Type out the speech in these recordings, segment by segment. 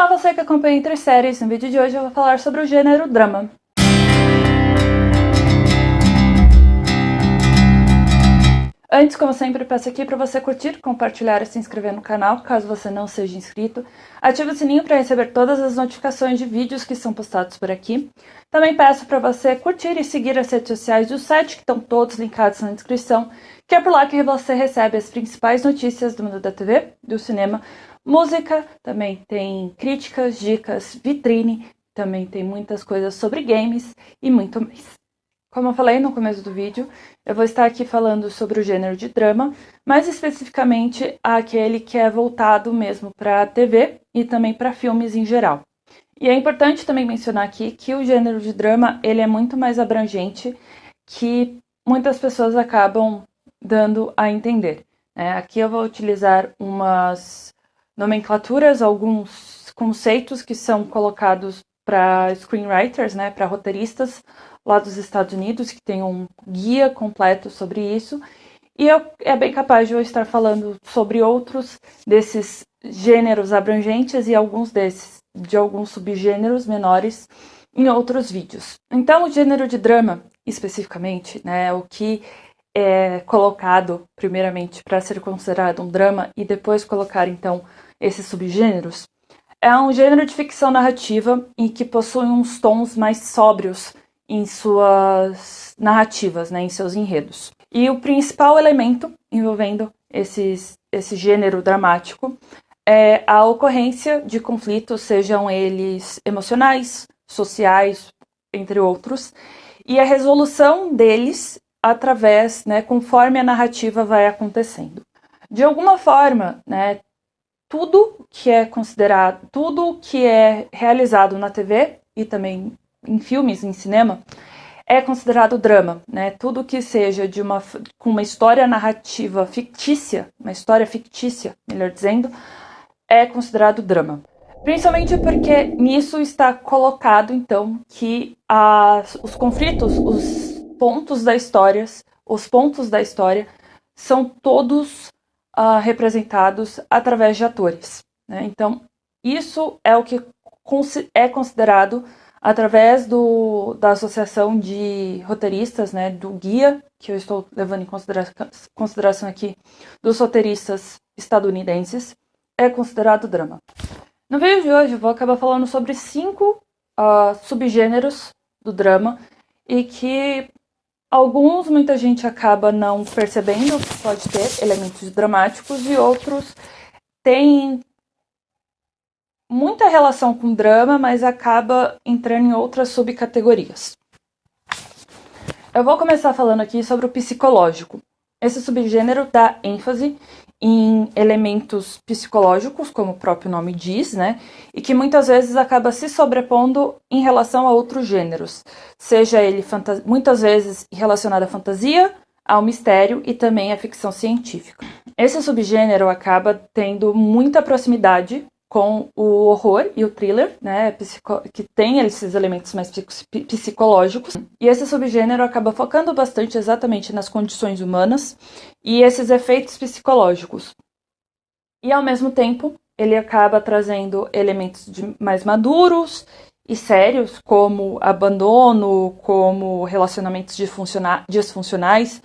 Olá, você que acompanha Entre Séries. No vídeo de hoje eu vou falar sobre o gênero drama. Antes, como sempre, peço aqui para você curtir, compartilhar e se inscrever no canal, caso você não seja inscrito. Ative o sininho para receber todas as notificações de vídeos que são postados por aqui. Também peço para você curtir e seguir as redes sociais do site, que estão todos linkados na descrição, que é por lá que você recebe as principais notícias do mundo da TV, do cinema, música, também tem críticas, dicas, vitrine, também tem muitas coisas sobre games e muito mais. Como eu falei no começo do vídeo, eu vou estar aqui falando sobre o gênero de drama, mais especificamente aquele que é voltado mesmo para a TV e também para filmes em geral. E é importante também mencionar aqui que o gênero de drama ele é muito mais abrangente que muitas pessoas acabam dando a entender. Aqui eu vou utilizar umas nomenclaturas, alguns conceitos que são colocados para screenwriters, para roteiristas lá dos Estados Unidos, que tem um guia completo sobre isso. E é bem capaz de eu estar falando sobre outros desses gêneros abrangentes e alguns de alguns subgêneros menores em outros vídeos. Então, o gênero de drama, especificamente, o que é colocado primeiramente para ser considerado um drama e depois colocar, então, esses subgêneros, é um gênero de ficção narrativa em que possui uns tons mais sóbrios em suas narrativas, em seus enredos. E o principal elemento envolvendo esse gênero dramático é a ocorrência de conflitos, sejam eles emocionais, sociais, entre outros, e a resolução deles através, conforme a narrativa vai acontecendo. De alguma forma, tudo que é realizado na TV e também em filmes, em cinema, é considerado drama, Tudo que seja com uma história narrativa fictícia, uma história fictícia, melhor dizendo, é considerado drama. Principalmente porque nisso está colocado, então, que os conflitos, os pontos da história são todos representados através de atores. Então, isso é o que é considerado através da associação de roteiristas, do guia, que eu estou levando em consideração aqui, dos roteiristas estadunidenses, é considerado drama. No vídeo de hoje eu vou acabar falando sobre 5 subgêneros do drama e que muita gente acaba não percebendo que pode ter elementos dramáticos e outros têm muita relação com drama, mas acaba entrando em outras subcategorias. Eu vou começar falando aqui sobre o psicológico. Esse subgênero dá ênfase em elementos psicológicos, como o próprio nome diz, e que muitas vezes acaba se sobrepondo em relação a outros gêneros, seja ele muitas vezes relacionado à fantasia, ao mistério e também à ficção científica. Esse subgênero acaba tendo muita proximidade com o horror e o thriller, que tem esses elementos mais psicológicos. E esse subgênero acaba focando bastante exatamente nas condições humanas e esses efeitos psicológicos. E, ao mesmo tempo, ele acaba trazendo elementos mais maduros e sérios, como abandono, como relacionamentos disfuncionais,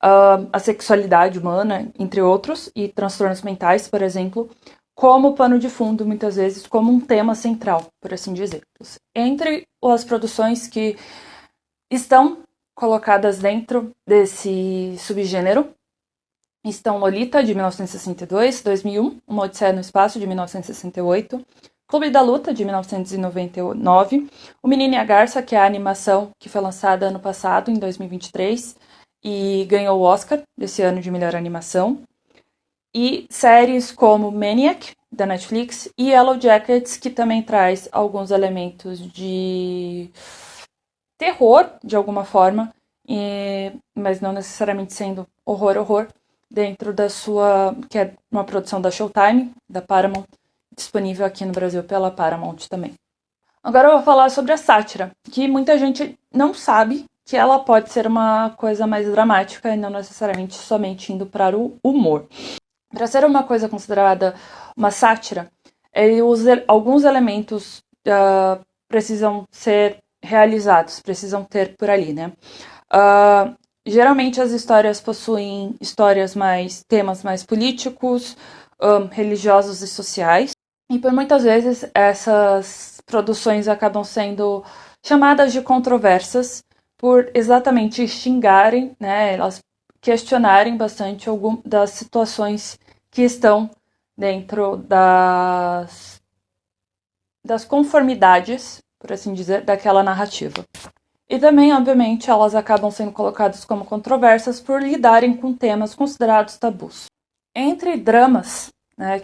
a sexualidade humana, entre outros, e transtornos mentais, por exemplo, como pano de fundo, muitas vezes, como um tema central, por assim dizer. Entre as produções que estão colocadas dentro desse subgênero estão Lolita, de 1962, 2001, Uma Odisseia no Espaço, de 1968, Clube da Luta, de 1999, O Menino e a Garça, que é a animação que foi lançada ano passado, em 2023, e ganhou o Oscar desse ano de melhor animação, e séries como Maniac, da Netflix, e Yellow Jackets, que também traz alguns elementos de terror, de alguma forma, mas não necessariamente sendo horror, dentro da que é uma produção da Showtime, da Paramount, disponível aqui no Brasil pela Paramount também. Agora eu vou falar sobre a sátira, que muita gente não sabe que ela pode ser uma coisa mais dramática e não necessariamente somente indo para o humor. Para ser uma coisa considerada uma sátira, alguns elementos precisam ser realizados, precisam ter por ali, né? Geralmente as histórias possuem temas mais políticos, religiosos e sociais, e por muitas vezes essas produções acabam sendo chamadas de controversas por exatamente xingarem, né, elas questionarem bastante algumas das situações que estão dentro das conformidades, por assim dizer, daquela narrativa. E também, obviamente, elas acabam sendo colocadas como controversas por lidarem com temas considerados tabus. Entre dramas, né,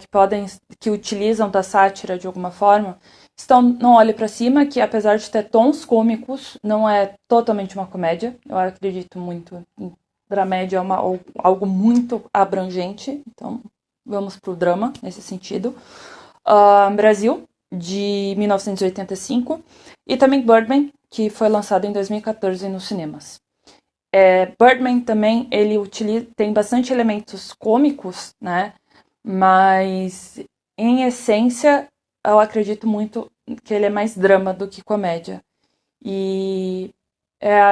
que utilizam da sátira de alguma forma, estão Não Olhe Pra Cima, que apesar de ter tons cômicos, não é totalmente uma comédia. Eu acredito muito em dramédia, algo muito abrangente, então vamos pro drama nesse sentido. Brasil, de 1985, e também Birdman, que foi lançado em 2014 nos cinemas. Birdman também, ele tem bastante elementos cômicos, né? Mas, em essência, eu acredito muito que ele é mais drama do que comédia. E é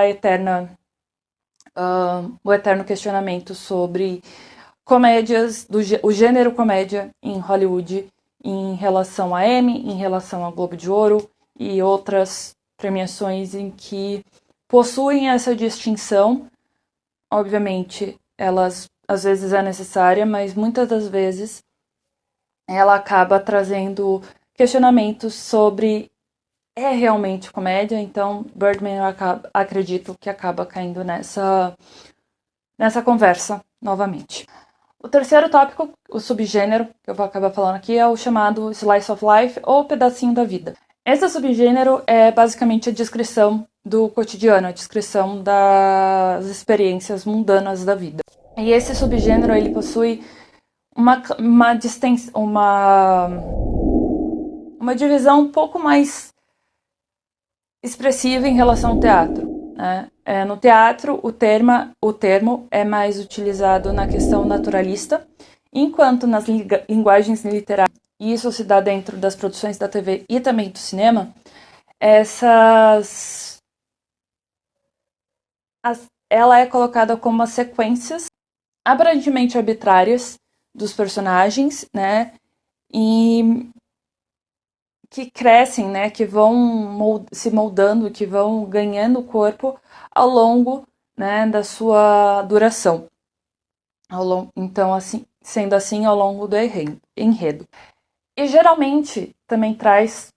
o eterno questionamento sobre comédias, o gênero comédia em Hollywood, em relação a Emmy, em relação ao Globo de Ouro e outras premiações em que possuem essa distinção. Obviamente, elas às vezes é necessária, mas muitas das vezes ela acaba trazendo questionamentos sobre realmente comédia. Então, Birdman eu acredito que acaba caindo nessa conversa novamente. O terceiro tópico, o subgênero, que eu vou acabar falando aqui, é o chamado Slice of Life, ou pedacinho da vida. Esse subgênero é basicamente a descrição do cotidiano, a descrição das experiências mundanas da vida. E esse subgênero, ele possui uma divisão um pouco mais expressiva em relação ao teatro. Né? No teatro, o termo é mais utilizado na questão naturalista, enquanto nas linguagens literárias, e isso se dá dentro das produções da TV e também do cinema, ela é colocada como as sequências aparentemente arbitrárias dos personagens, né, e que crescem, né, que vão se moldando, que vão ganhando corpo ao longo, né, da sua duração. Então, assim, sendo assim, ao longo do enredo. E geralmente também traz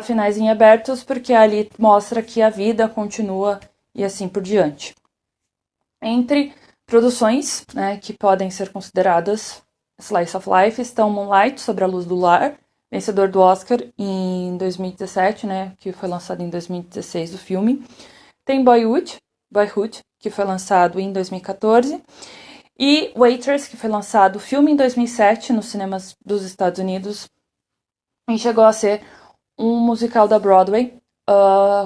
finais em abertos, porque ali mostra que a vida continua e assim por diante. Entre produções, né, que podem ser consideradas Slice of Life estão Moonlight, Sobre a Luz do Lar, vencedor do Oscar em 2017, né, que foi lançado em 2016 o filme. Tem Boyhood, que foi lançado em 2014. E Waitress, que foi lançado o filme em 2007 nos cinemas dos Estados Unidos. E chegou a ser um musical da Broadway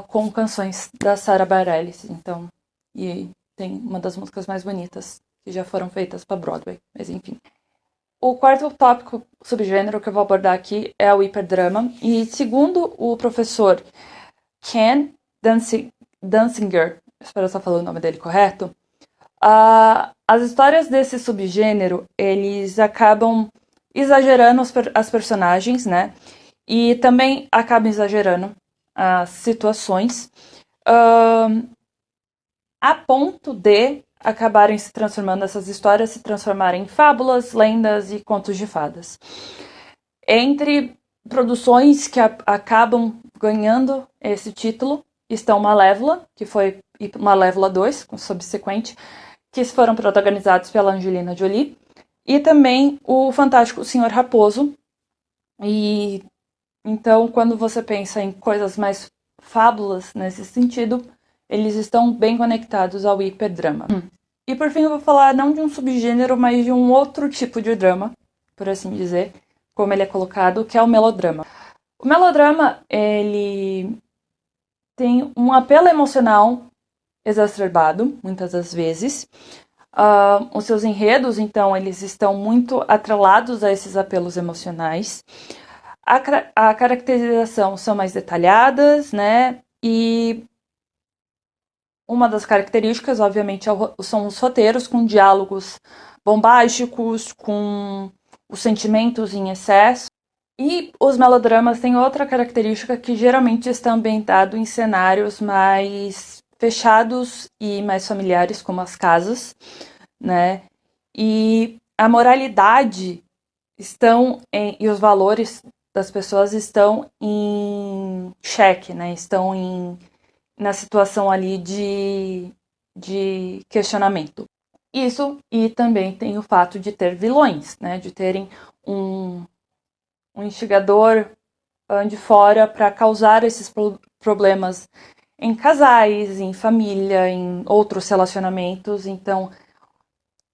com canções da Sara Bareilles. Então, e tem uma das músicas mais bonitas que já foram feitas para Broadway. Mas enfim. O quarto tópico, subgênero que eu vou abordar aqui é o hiperdrama. E segundo o professor Ken Danziger, espero estar falando o nome dele correto, as histórias desse subgênero, eles acabam exagerando as personagens, né? E também acabam exagerando as situações, a ponto de acabarem se transformando, essas histórias se transformarem em fábulas, lendas e contos de fadas. Entre produções que acabam ganhando esse título estão Malévola, que foi Malévola 2, com subsequente, que foram protagonizados pela Angelina Jolie, e também o Fantástico Senhor Raposo. E então, quando você pensa em coisas mais fábulas nesse sentido, eles estão bem conectados ao hiperdrama. E por fim eu vou falar não de um subgênero, mas de um outro tipo de drama, por assim dizer, como ele é colocado, que é o melodrama. O melodrama, ele tem um apelo emocional exacerbado, muitas das vezes. Os seus enredos, então, eles estão muito atrelados a esses apelos emocionais. A caracterização são mais detalhadas, né? E uma das características, obviamente, são os roteiros com diálogos bombásticos, com os sentimentos em excesso. E os melodramas têm outra característica que geralmente está ambientado em cenários mais fechados e mais familiares, como as casas, né? E a moralidade e os valores das pessoas estão em xeque, né? Na situação ali de questionamento. Isso, e também tem o fato de ter vilões, né? De terem um instigador de fora para causar esses problemas em casais, em família, em outros relacionamentos. Então,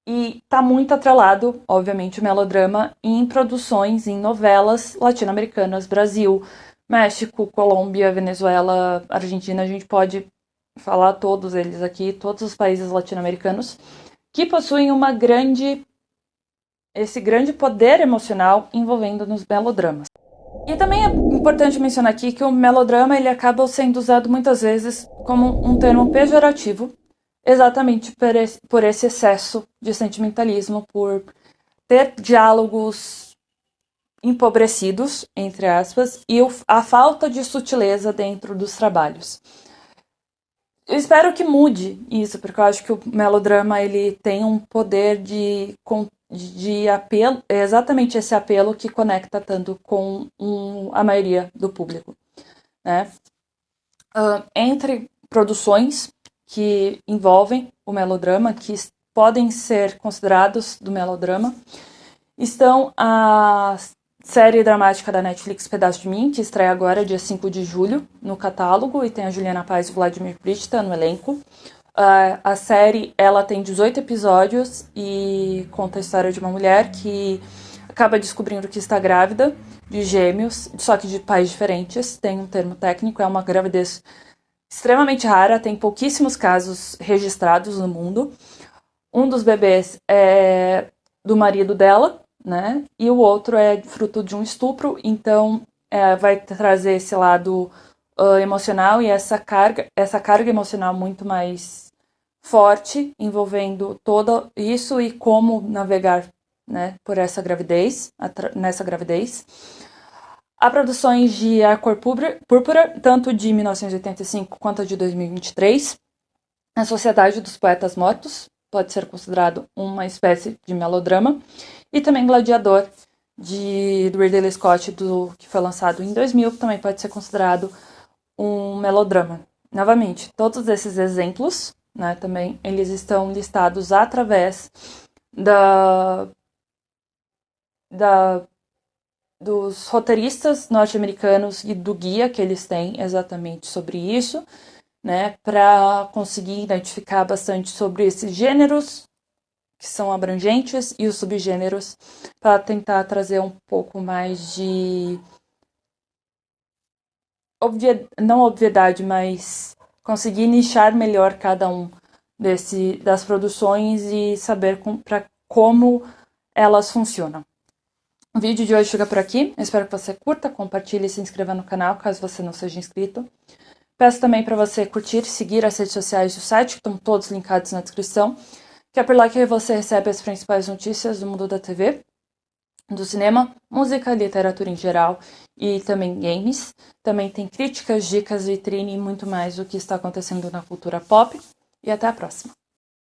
e está muito atrelado, obviamente, o melodrama em produções, em novelas latino-americanas, Brasil, México, Colômbia, Venezuela, Argentina. A gente pode falar todos eles aqui, todos os países latino-americanos que possuem esse grande poder emocional envolvendo nos melodramas. E também é importante mencionar aqui que o melodrama ele acaba sendo usado muitas vezes como um termo pejorativo, exatamente por esse excesso de sentimentalismo, por ter diálogos empobrecidos, entre aspas, e a falta de sutileza dentro dos trabalhos. Eu espero que mude isso, porque eu acho que o melodrama ele tem um poder de apelo, é exatamente esse apelo que conecta tanto com a maioria do público, né? Entre produções que envolvem o melodrama, que podem ser considerados do melodrama, estão a série dramática da Netflix Pedaço de Mim, que estreia agora, dia 5 de julho, no catálogo, e tem a Juliana Paz e o Vladimir Brista no elenco. A série ela tem 18 episódios e conta a história de uma mulher que acaba descobrindo que está grávida de gêmeos, só que de pais diferentes. Tem um termo técnico, é uma gravidez extremamente rara, tem pouquíssimos casos registrados no mundo. Um dos bebês é do marido dela, né? E o outro é fruto de um estupro, então vai trazer esse lado emocional e essa carga emocional muito mais forte, envolvendo todo isso e como navegar, né, por essa gravidez, nessa gravidez. Há produções de A Cor Púrpura, tanto de 1985 quanto de 2023. A Sociedade dos Poetas Mortos pode ser considerado uma espécie de melodrama. E também Gladiador, do Ridley Scott, que foi lançado em 2000, também pode ser considerado um melodrama. Novamente, todos esses exemplos, né, também, eles estão listados através dos roteiristas norte-americanos e do guia que eles têm exatamente sobre isso, né, para conseguir identificar bastante sobre esses gêneros que são abrangentes e os subgêneros, para tentar trazer um pouco mais de não obviedade, mas conseguir nichar melhor cada um das produções e saber como elas funcionam. O vídeo de hoje chega por aqui. Eu espero que você curta, compartilhe e se inscreva no canal, caso você não seja inscrito. Peço também para você curtir e seguir as redes sociais do site, que estão todos linkados na descrição, que é por lá que você recebe as principais notícias do mundo da TV, do cinema, música, literatura em geral e também games. Também tem críticas, dicas, vitrine e muito mais do que está acontecendo na cultura pop. E até a próxima!